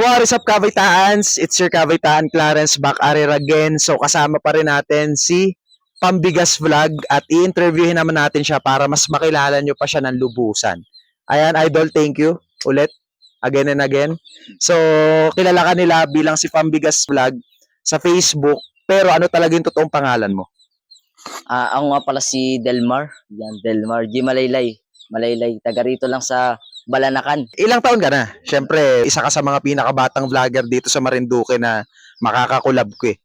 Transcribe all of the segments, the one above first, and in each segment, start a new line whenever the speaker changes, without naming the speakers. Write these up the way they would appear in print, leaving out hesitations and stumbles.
What is up, Kabaytaans? It's your Kabaytaan Clarence back at it again. So kasama pa rin natin si Pambigas Vlog at i-interviewin naman natin siya para mas makilala nyo pa siya ng lubusan. Ayan, Idol, thank you ulit. Again and again. So, kilala ka nila bilang si Pambigas Vlog sa Facebook. Pero ano talaga yung totoong pangalan mo?
Ako nga pala si Delmar. Yan, Delmar G. Malaylay. Malaylay. Taga rito lang sa Balanakan.
Ilang taon ka na? Siyempre, isa ka sa mga pinakabatang vlogger dito sa Marinduque na makakakulab ko eh.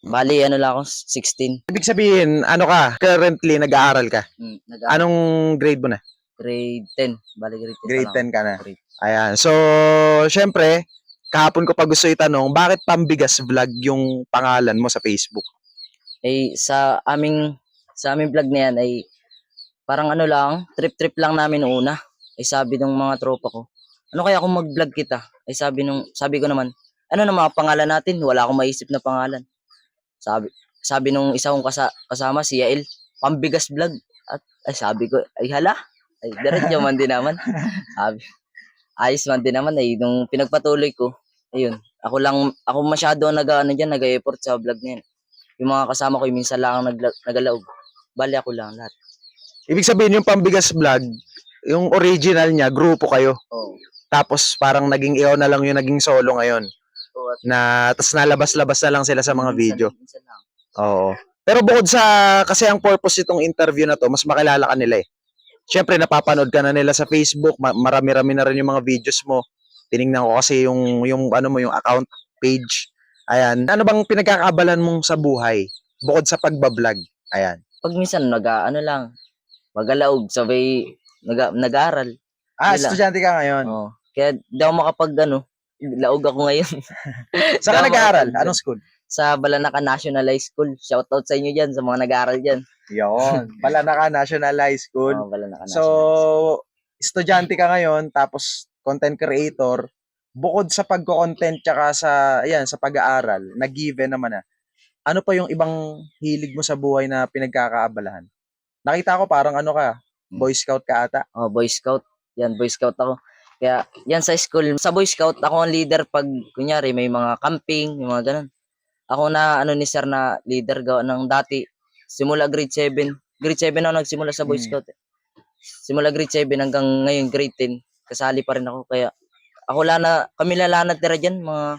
Bali, ano lang ako, 16.
Ibig sabihin, ano ka? Currently, nag-aaral ka? Anong grade mo na?
Grade 10. Bali, grade 10
Grade 10 ka na.
Grade.
Ayan. So, syempre, kahapon ko pa gusto itanong, bakit Pambigas Vlog yung pangalan mo sa Facebook?
Sa aming vlog na yan ay parang ano lang, trip-trip lang namin una. Ay sabi ng mga tropa ko, ano kaya kung mag-vlog kita? Ay sabi ko naman, ano na mga pangalan natin? Wala akong maisip na pangalan. Sabi nung isa kong kasama, si Yael, Pambigas Vlog. At ay sabi ko, ay hala, ay diretso man din naman. Sabi, ayos man din naman ay nung pinagpatuloy ko, ayun, ako masyado nag-effort sa vlog na yan. Yung mga kasama ko, yung minsan lang nagalaog. Bali ako lang lahat.
Ibig sabihin, yung Pambigas Vlog, yung original niya, grupo kayo.
Oh.
Tapos parang naging ikaw na lang yung naging solo ngayon.
Oh,
Na, tapos nalabas-labas na lang sila sa mga video.
Minsan lang.
Oo. Pero bukod sa, kasi ang purpose itong interview na to, mas makilala ka nila eh. Siyempre, napapanood ka na nila sa Facebook, marami-rami na rin yung mga videos mo. Tiningnan ko kasi yung ano mo, yung account page. Ayan. Ano bang pinagkakabalan mong sa buhay? Bukod sa pagbablog. Ayan.
Pag minsan magalaog, sabay nag-aaral.
Estudyante ka ngayon.
Oh. Kaya di ako laog ako ngayon.
Saan ka nag-aaral? Anong school?
Sa Balanacan National High School. Shoutout sa inyo dyan, sa mga nag-aaral dyan.
Yun. Balanacan National High School.
Balanacan
So, estudyante ka ngayon, tapos content creator. Bukod sa pagko-content tsaka sa pag-aaral, na-given naman na. Ano pa yung ibang hilig mo sa buhay na pinagkakaabalahan? Nakita ko parang ano ka, Boy Scout ka ata.
Boy Scout. Yan, Boy Scout ako. Kaya, yan sa school, sa Boy Scout, ako ang leader pag, kunyari, may mga camping, yung mga ganun. Ako na, ni sir na leader gawa ng dati, simula grade 7. Grade 7 ako nagsimula sa Boy Scout. Simula grade 7 hanggang ngayon grade 10, kasali pa rin ako. Kaya, kami natira dyan, mga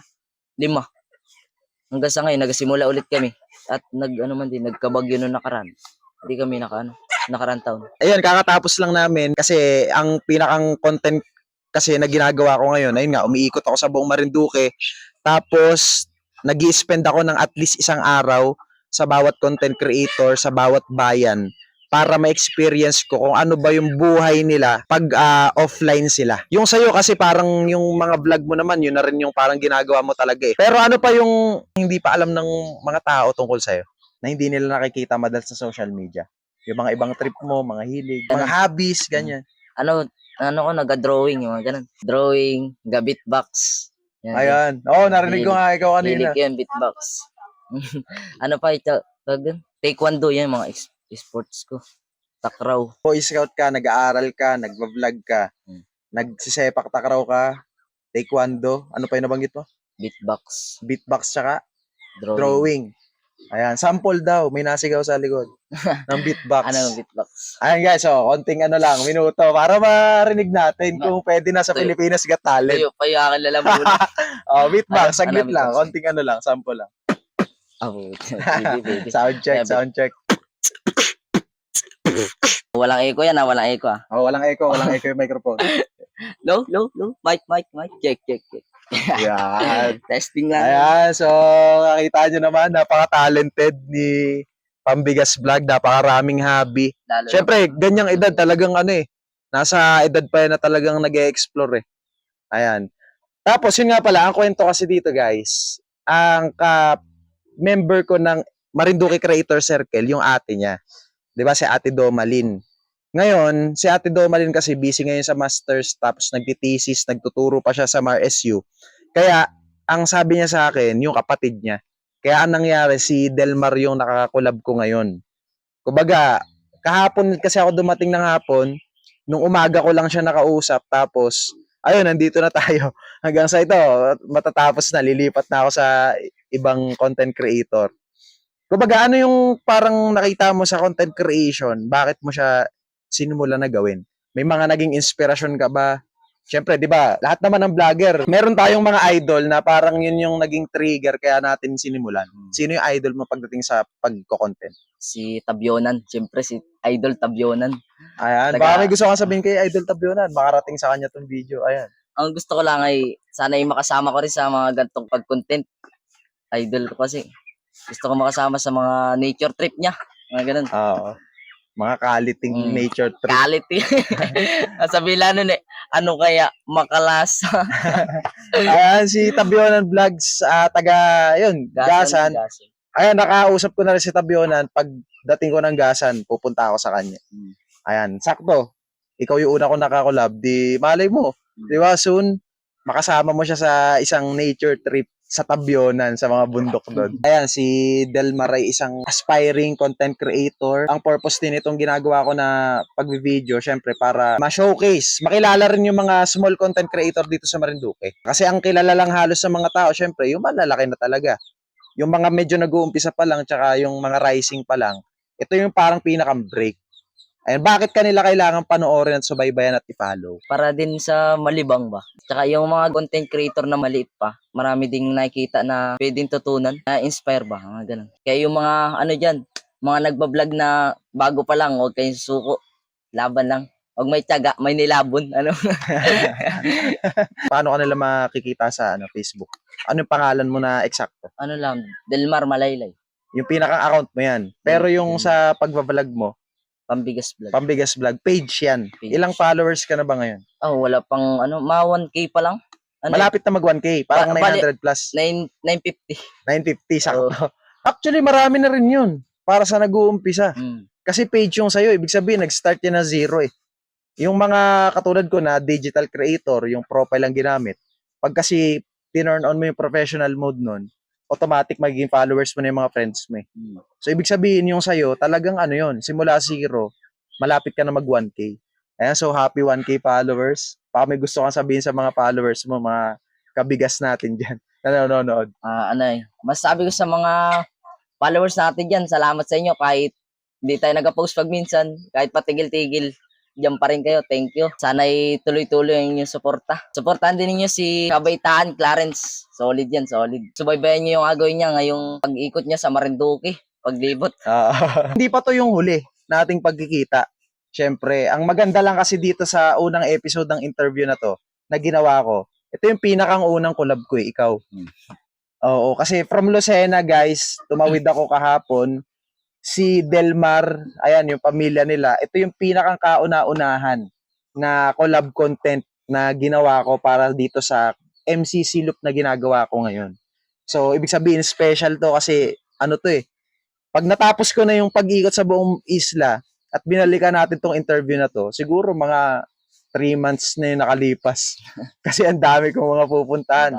5. Hanggang sa ngayon, nagsimula ulit kami. At nagkabagyo nung nakaraan. Hindi kami nakaraan taon.
Ayun, kakatapos lang namin kasi ang pinakang content kasi na ginagawa ko ngayon, ayun nga, umiikot ako sa buong Marinduque. Tapos, nag-i-spend ako ng at least isang araw sa bawat content creator, sa bawat bayan para ma-experience ko kung ano ba yung buhay nila pag offline sila. Yung sa'yo kasi parang yung mga vlog mo naman, yun na rin yung parang ginagawa mo talaga eh. Pero ano pa yung hindi pa alam ng mga tao tungkol sa'yo na hindi nila nakikita madalas sa social media? Yung mga ibang trip mo, mga hilig, mga hobbies, ganyan.
Nag-drawing, yung mga ganun. Drawing, beatbox.
Ayan. Narinig ko nga ikaw kanina.
Hilig yan, beatbox. Ano pa ito? Taekwondo yan, mga sports ko. Takraw.
Boy Scout ka, nag-aaral ka, nagva-vlog ka, nagsisepak takraw ka, taekwondo, ano pa yung nabanggit mo?
Beatbox.
Beatbox tsaka drawing. Ayan, sample daw, may nasigaw sa likod ng beatbox.
Beatbox?
Ayan guys, konting minuto para marinig natin kung pwede na sa Pilipinas Got Talent.
Payakin na lang muna.
Beatbox, saglit lang, konting sample lang. Sound check.
Walang echo yan, walang echo.
Walang echo yung microphone.
No. Mic. Check.
Yan.
Testing lang.
Ayan, so nakita nyo naman, napaka-talented ni Pambigas Vlog, napakaraming hobby. Siyempre, ganyang edad talagang nasa edad pa yan na talagang nag-e-explore eh. Ayan. Tapos, yun nga pala, ang kwento kasi dito guys, ang member ko ng Marinduque Creator Circle, yung ate niya. 'Di ba si Ate Domalin? Ngayon, si Ate Domalin kasi busy ngayon sa masters, tapos nagtitesis, nagtuturo pa siya sa MARSU. Kaya, ang sabi niya sa akin, yung kapatid niya, kaya ang nangyari, si Delmar yung nakakakulab ko ngayon. Kumbaga, kahapon kasi ako dumating ng hapon, nung umaga ko lang siya nakausap, tapos ayun, nandito na tayo. Hanggang sa ito, matatapos na, lilipat na ako sa ibang content creator. Kumbaga, ano yung parang nakita mo sa content creation? Bakit mo siya sinimula na gawin? May mga naging inspirasyon ka ba? Siyempre, di ba, lahat naman ng vlogger, meron tayong mga idol na parang yun yung naging trigger kaya natin sinimulan. Sino yung idol mo pagdating sa pagko-content?
Si Tabionan. Siyempre, si Idol Tabionan.
Ayan,
Taga-
baka may gusto kang sabihin kay Idol Tabionan, makarating sa kanya tong video. Ayan.
Ang gusto ko lang ay, sana ay makasama ko rin sa mga gantong pag-content. Idol ko kasi. Gusto ko makasama sa mga nature trip niya. Mga ganun.
Oo. Mga kaliting
Mm.
nature trip.
Quality. Sabi lang nun ano kaya makalasa?
Ayan, si Tabionan Vlogs, taga, yun, Gasan.
Gasan.
Ayan, nakausap ko na rin si Tabionan. Pagdating ko ng Gasan, pupunta ako sa kanya. Ayan, sakto. Ikaw yung una ko nakakolab. Di, malay mo. Di ba, soon, makasama mo siya sa isang nature trip sa Tabionan, sa mga bundok doon. Ayan, si Delmar ay isang aspiring content creator. Ang purpose din itong ginagawa ko na pag-video, syempre, para ma-showcase, makilala rin yung mga small content creator dito sa Marinduque. Kasi ang kilala lang halos sa mga tao, syempre, yung malalaki na talaga. Yung mga medyo nag-uumpisa pa lang, tsaka yung mga rising pa lang, ito yung parang pinaka-break. Ayan, bakit kanila kailangan panoorin at subaybayan at i-follow?
Para din sa malibang ba? Tsaka yung mga content creator na maliit pa, marami ding nakikita na pwedeng tutunan, na-inspire ba? Mga ganun. Kaya yung mga ano dyan, mga nagbablog na bago pa lang, huwag kayong suko. Laban lang. Huwag may tiyaga, may nilabon. Ano?
Paano kanila makikita sa Facebook? Ano yung pangalan mo na eksakto?
Ano lang, Delmar Malaylay.
Yung pinaka-account mo yan. Pero yung sa pagbablog mo,
Pambigas Vlog.
Pambigas Vlog, page yan.
Page.
Ilang followers ka na ba ngayon?
Oh, wala pang ano, mga 1K pa lang. Ano,
Malapit na mag 1K, parang
Bali-
900 plus.
950.
950, sakto. Actually, marami na rin yun para sa nag-uumpisa. Kasi page yung sa'yo, ibig sabihin, nag-start yan na zero eh. Yung mga katulad ko na digital creator, yung profile lang ginamit, pag kasi tinurn on mo yung professional mode nun, automatic magiging followers mo na yung mga friends mo eh. So, ibig sabihin yung sa'yo, talagang ano yun, simula zero, malapit ka na mag 1K. Ayan, so happy 1K followers. Baka may gusto kang sabihin sa mga followers mo, mga kabigas natin dyan na nanonood.
Masasabi ko sa mga followers natin dyan, salamat sa inyo kahit hindi tayo nag-post pag minsan, kahit patigil-tigil, diyan pa rin kayo. Thank you. Sana'y tuloy-tuloy ang inyong suporta. Suportahan din ninyo si Kabaitaan Clarence. Solid yan, solid. Subaybayan nyo yung agawin niya ngayong pag-ikot niya sa Marinduque, paglibot.
Hindi pa to yung huli nating pagkikita. Siyempre, ang maganda lang kasi dito sa unang episode ng interview na to, na ginawa ko, ito yung pinakang unang collab ko eh, ikaw. Oo, kasi from Lucena guys, tumawid ako kahapon, si Delmar, ayan yung pamilya nila, ito yung pinakang kauna-unahan na collab content na ginawa ko para dito sa MCC loop na ginagawa ko ngayon. So, ibig sabihin, special to kasi, ano to eh, pag natapos ko na yung pag-ikot sa buong isla at binalikan natin tong interview na to, siguro mga 3 months na yung nakalipas. Kasi ang dami kong mga pupuntahan.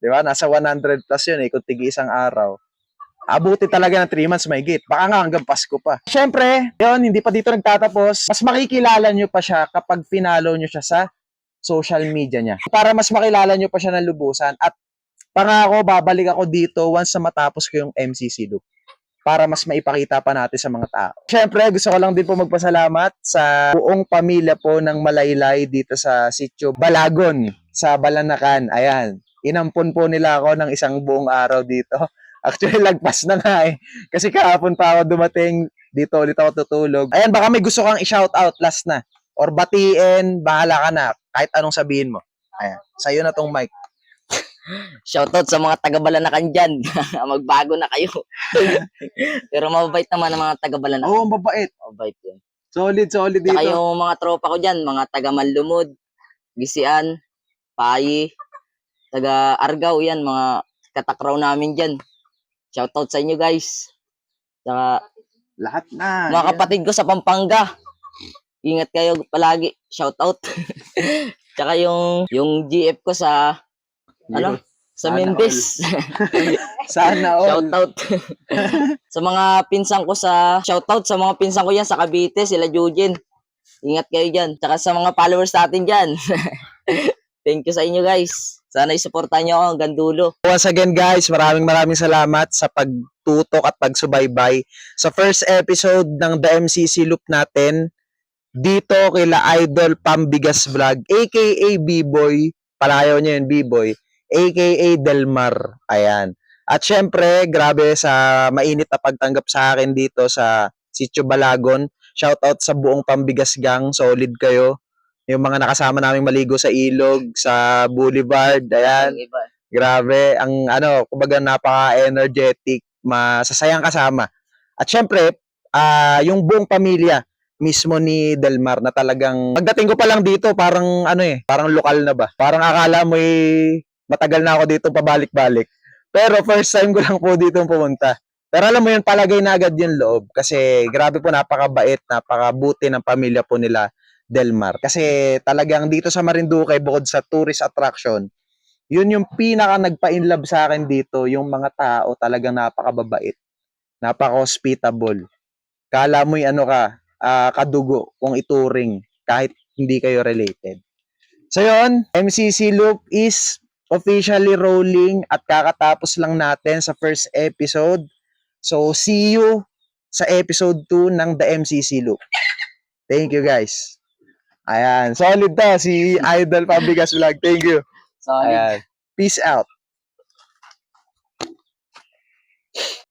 Di ba? Nasa 100 plus yun eh, kung tigi isang araw. Abuti talaga ng 3 months may gate. Baka nga hanggang Pasko pa. Siyempre, yun, hindi pa dito nagtatapos. Mas makikilala nyo pa siya kapag pinalo nyo siya sa social media niya. Para mas makilala nyo pa siya ng lubusan. At pangako, babalik ako dito once na matapos ko yung MCC loop. Para mas maipakita pa natin sa mga tao. Siyempre, gusto ko lang din po magpasalamat sa buong pamilya po ng Malaylay dito sa Sitio Balagon, sa Balanacan. Ayan, inampun po nila ako ng isang buong araw dito. Actually, lagpas na nga eh. Kasi kahapon pa ako dumating, dito ulit ako tutulog. Ayan, baka may gusto kang i-shoutout last na. Or batiin, bahala ka na. Kahit anong sabihin mo. Ayan, sa'yo na tong mic.
Shoutout sa mga taga-Balanacan dyan. Magbago na kayo. Pero mababait naman ang mga taga-Balanacan.
Oo, mabait.
Mababait yun.
Solid dito.
Saka yung mga tropa ko dyan, mga taga-Manlumod, Gisian, Payi, taga-Argao yan, mga katakraw namin dyan. Shoutout sa inyo guys. Saka
Lahat na.
mga kapatid ko sa Pampanga. Ingat kayo palagi. Shoutout. Saka yung GF ko sa sa Mendes.
Sana all.
Shoutout. Sa mga pinsan ko shoutout sa mga pinsan ko yan sa Cavite, sila Jujin. Ingat kayo dyan. Saka sa mga followers natin dyan. Thank you sa inyo guys. Sana isuportahan nyo ako hanggang dulo.
Once again guys, maraming salamat sa pagtutok at pagsubaybay sa first episode ng The MCC Loop natin dito kila Idol Pambigas Vlog aka B-Boy, palayaw niya yun B-Boy, aka Delmar. Ayan. At syempre, grabe sa mainit na pagtanggap sa akin dito sa Sitio Balagon. Shoutout sa buong Pambigas Gang, solid kayo. Yung mga nakasama naming maligo sa ilog, sa boulevard, ayan.
Yung iba.
Grabe, ang kumbaga napaka-energetic, masasayang kasama. At syempre, yung buong pamilya mismo ni Delmar na talagang pagdating ko pa lang dito, parang parang lokal na ba? Parang akala mo matagal na ako dito pabalik-balik. Pero first time ko lang po dito pumunta. Pero alam mo yun, palagay na agad yung loob kasi grabe po, napakabait, napakabuti ng pamilya po nila Delmar. Kasi talagang dito sa Marinduque, bukod sa tourist attraction, yun yung pinaka nagpa-inlove sa akin dito, yung mga tao talagang napakababait, napaka-hospitable. Kala mo'y kadugo kung ituring kahit hindi kayo related. So yun, MCC Loop is officially rolling at kakatapos lang natin sa first episode. So see you sa episode 2 ng The MCC Loop. Thank you guys. Ayan, solid to si Idol Pambigas Vlog. Thank you.
Solid.
Ayan. Peace out.